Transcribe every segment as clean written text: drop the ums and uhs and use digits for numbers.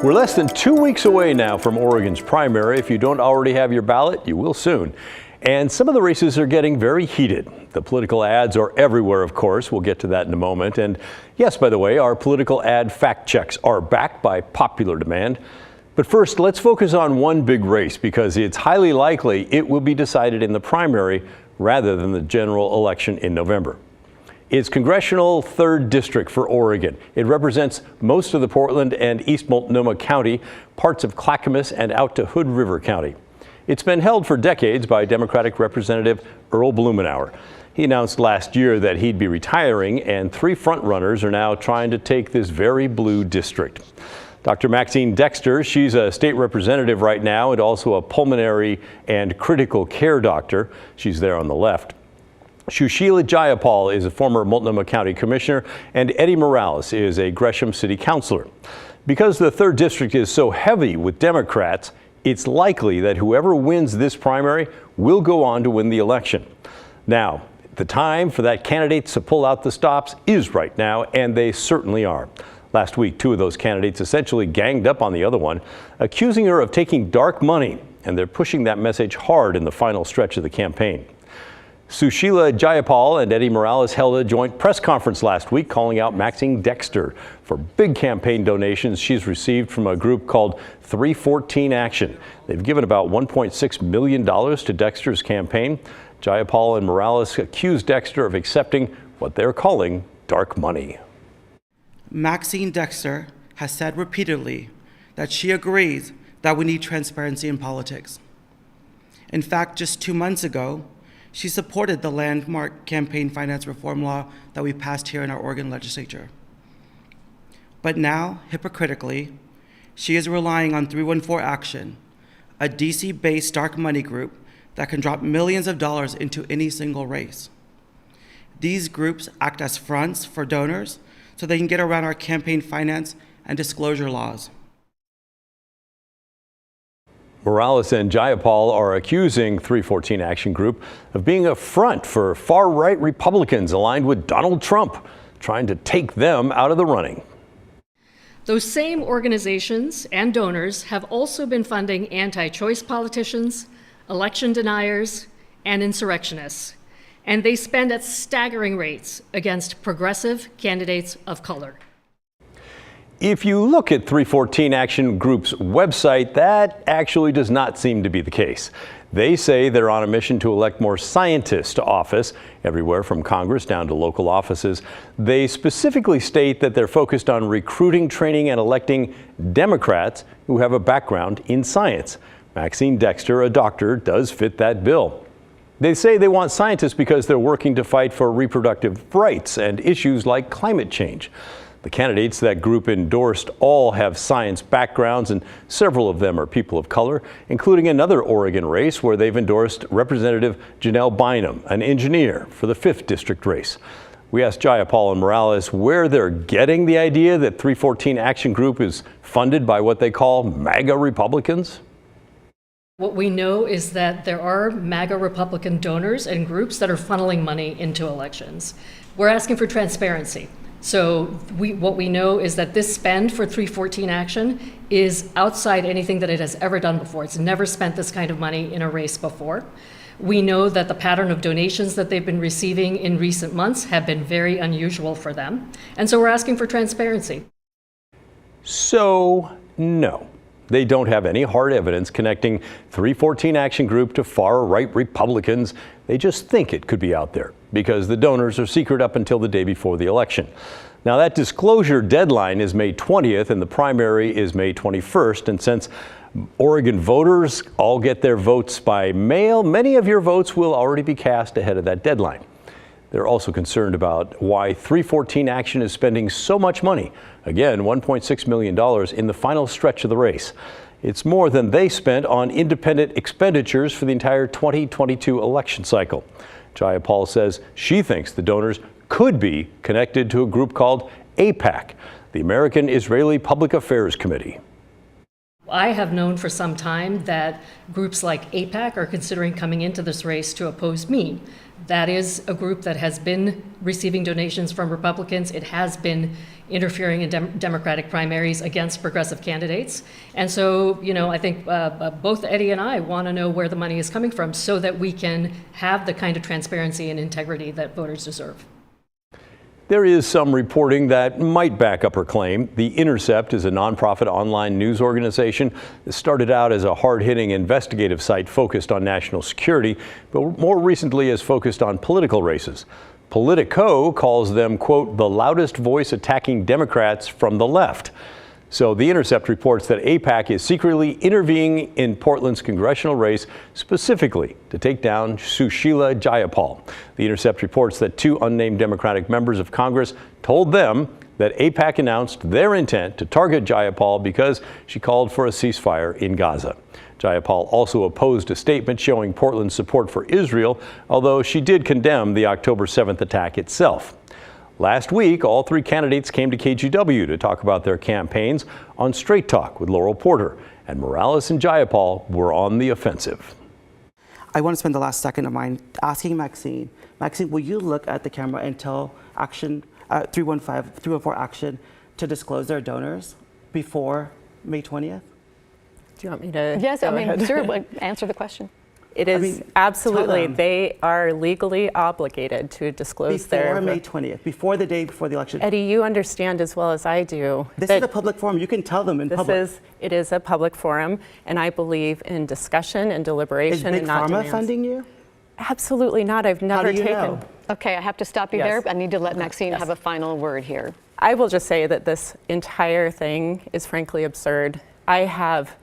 We're less than 2 weeks away now from Oregon's primary. If you don't already have your ballot, you will soon. And some of the races are getting very heated. The political ads are everywhere, of course. We'll get to that in a moment. And yes, by the way, our political ad fact checks are back by popular demand. But first, let's focus on one big race because it's highly likely it will be decided in the primary rather than the general election in November. It's Congressional 3rd District for Oregon. It represents most of the Portland and East Multnomah County, parts of Clackamas, and out to Hood River County. It's been held for decades by Democratic Representative Earl Blumenauer. He announced last year that he'd be retiring, and 3 frontrunners are now trying to take this very blue district. Dr. Maxine Dexter, she's a state representative right now and also a pulmonary and critical care doctor. She's there on the left. Susheela Jayapal is a former Multnomah County Commissioner, and Eddy Morales is a Gresham City Councilor. Because the 3rd District is so heavy with Democrats, it's likely that whoever wins this primary will go on to win the election. Now, the time for that candidates to pull out the stops is right now, and they certainly are. Last week, 2 of those candidates essentially ganged up on the other one, accusing her of taking dark money, and they're pushing that message hard in the final stretch of the campaign. Susheela Jayapal and Eddy Morales held a joint press conference last week calling out Maxine Dexter for big campaign donations she's received from a group called 314 Action. They've given about $1.6 million to Dexter's campaign. Jayapal and Morales accused Dexter of accepting what they're calling dark money. Maxine Dexter has said repeatedly that she agrees that we need transparency in politics. In fact, just 2 months ago, she supported the landmark campaign finance reform law that we passed here in our Oregon legislature. But now, hypocritically, she is relying on 314 Action, a DC-based dark money group that can drop millions of dollars into any single race. These groups act as fronts for donors so they can get around our campaign finance and disclosure laws. Morales and Jayapal are accusing 314 Action Group of being a front for far-right Republicans aligned with Donald Trump, trying to take them out of the running. Those same organizations and donors have also been funding anti-choice politicians, election deniers, and insurrectionists, and they spend at staggering rates against progressive candidates of color. If you look at 314 Action Group's website, that actually does not seem to be the case. They say they're on a mission to elect more scientists to office, everywhere from Congress down to local offices. They specifically state that they're focused on recruiting, training, and electing Democrats who have a background in science. Maxine Dexter, a doctor, does fit that bill. They say they want scientists because they're working to fight for reproductive rights and issues like climate change. The candidates that group endorsed all have science backgrounds, and several of them are people of color, including another Oregon race where they've endorsed Representative Janelle Bynum, an engineer, for the 5th District race. We asked Jayapal and Morales where they're getting the idea that 314 Action Group is funded by what they call MAGA Republicans. What we know is that there are MAGA Republican donors and groups that are funneling money into elections. We're asking for transparency. So what we know is that this spend for 314 Action is outside anything that it has ever done before. It's never spent this kind of money in a race before. We know that the pattern of donations that they've been receiving in recent months have been very unusual for them. And so we're asking for transparency. So, no. They don't have any hard evidence connecting 314 Action Group to far-right Republicans. They just think it could be out there because the donors are secret up until the day before the election. Now, that disclosure deadline is May 20th and the primary is May 21st. And since Oregon voters all get their votes by mail, many of your votes will already be cast ahead of that deadline. They're also concerned about why 314 Action is spending so much money. Again, $1.6 million in the final stretch of the race. It's more than they spent on independent expenditures for the entire 2022 election cycle. Jayapal says she thinks the donors could be connected to a group called AIPAC, the American Israeli Public Affairs Committee. I have known for some time that groups like AIPAC are considering coming into this race to oppose me. That is a group that has been receiving donations from Republicans. It has been interfering in Democratic primaries against progressive candidates. And so, I think both Eddy and I want to know where the money is coming from so that we can have the kind of transparency and integrity that voters deserve. There is some reporting that might back up her claim. The Intercept is a nonprofit online news organization that started out as a hard-hitting investigative site focused on national security, but more recently has focused on political races. Politico calls them, quote, the loudest voice attacking Democrats from the left. So The Intercept reports that AIPAC is secretly intervening in Portland's congressional race specifically to take down Susheela Jayapal. The Intercept reports that 2 unnamed Democratic members of Congress told them that AIPAC announced their intent to target Jayapal because she called for a ceasefire in Gaza. Jayapal also opposed a statement showing Portland's support for Israel, although she did condemn the October 7th attack itself. Last week, all 3 candidates came to KGW to talk about their campaigns on Straight Talk with Laurel Porter, and Morales and Jayapal were on the offensive. I want to spend the last second of mine asking Maxine. Maxine, will you look at the camera and tell Action 314 Action to disclose their donors before May 20th? Do you want me to? Yes, go I mean, ahead? sure, but answer the question. It is absolutely, tell them. they are legally obligated to disclose Before May 20th, before the day before the election. Eddy, you understand as well as I do. This is a public forum. You can tell them in public. It is a public forum, and I believe in discussion and Is deliberation Big and not Pharma demands. funding you? Absolutely not. I've never How do you taken. know? Okay, I have to stop you Yes. there. I need to let Maxine Yes. have a final word here. I will just say that this entire thing is frankly absurd. I have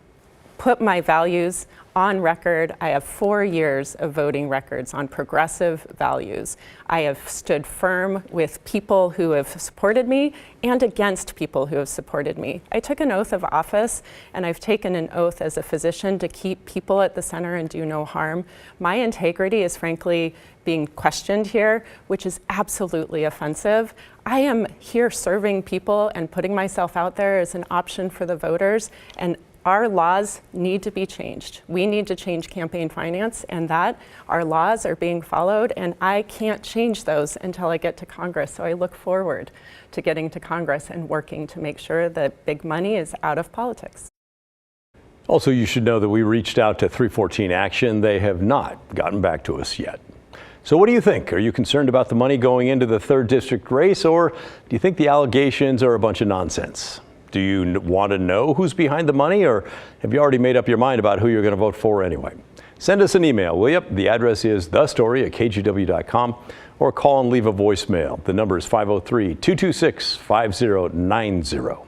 put my values on record. I have 4 years of voting records on progressive values. I have stood firm with people who have supported me and against people who have supported me. I took an oath of office, and I've taken an oath as a physician to keep people at the center and do no harm. My integrity is frankly being questioned here, which is absolutely offensive. I am here serving people and putting myself out there as an option for the voters, and our laws need to be changed. We need to change campaign finance, and that our laws are being followed, and I can't change those until I get to Congress. So I look forward to getting to Congress and working to make sure that big money is out of politics. Also, you should know that we reached out to 314 Action. They have not gotten back to us yet. So what do you think? Are you concerned about the money going into the 3rd District race, or do you think the allegations are a bunch of nonsense? Do you want to know who's behind the money, or have you already made up your mind about who you're going to vote for anyway? Send us an email, will you? The address is thestory@kgw.com, or call and leave a voicemail. The number is 503-226-5090.